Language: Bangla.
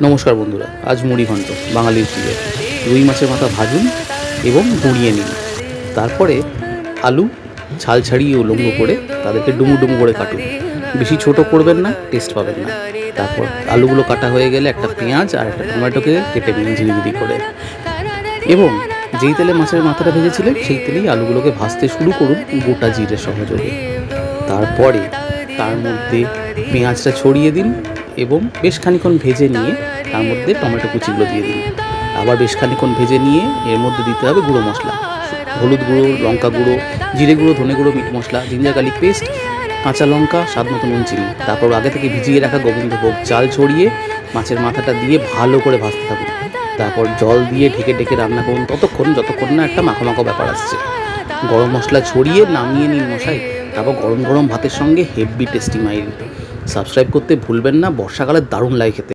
নমস্কার বন্ধুরা, আজ মুড়ি ঘন্ট বাঙালির প্রিয়। রুই মাছের মাথা ভাজুন এবং গুঁড়িয়ে নিন। তারপরে আলু ছাল ছাড়িয়ে উলঙ্গ করে তাদেরকে ডুমু ডুমু করে কাটুন। বেশি ছোট করবেন না, টেস্ট পাবেন না। তারপর আলুগুলো কাটা হয়ে গেলে একটা পেঁয়াজ আর একটা টমেটোকে কেটে নিন ঝিরিঝিরি করে, এবং যেই তেলে মাছের মাথাটা ভেজেছিলেন সেই তেলেই আলুগুলোকে ভাজতে শুরু করুন গোটা জিরের সহযোগে। তারপরে তার মধ্যে পেঁয়াজটা ছড়িয়ে দিন এবং বেশ খানিক্ষণ ভেজে নিয়ে তার মধ্যে টমেটো কুচিগুলো দিয়ে দিন। আবার বেশ খানিক্ষণ ভেজে নিয়ে এর মধ্যে দিতে হবে গুঁড়ো মশলা, হলুদ গুঁড়ো, লঙ্কা গুঁড়ো, জিরে গুঁড়ো, ধনে গুঁড়ো, মিট মশলা, জিঞ্জার গার্লিক পেস্ট, কাঁচা লঙ্কা, স্বাদ মতো নুন, চিনি। তারপর আগে থেকে ভিজিয়ে রাখা গোবিন্দভোগ চাল ছড়িয়ে মাছের মাথাটা দিয়ে ভালো করে ভাজতে থাকুন। তারপর জল দিয়ে ঢেকে ঢেকে রান্না করুন যতক্ষণ না একটা মাখো মাখো ব্যাপার আসছে। গরম মশলা ছড়িয়ে নামিয়ে নিন মশাই। তারপর গরম গরম ভাতের সঙ্গে হেভি টেস্টি মাইল। সাবস্ক্রাইব করতে ভুলবেন না, বর্ষাকালে দারুণ লাগে খেতে।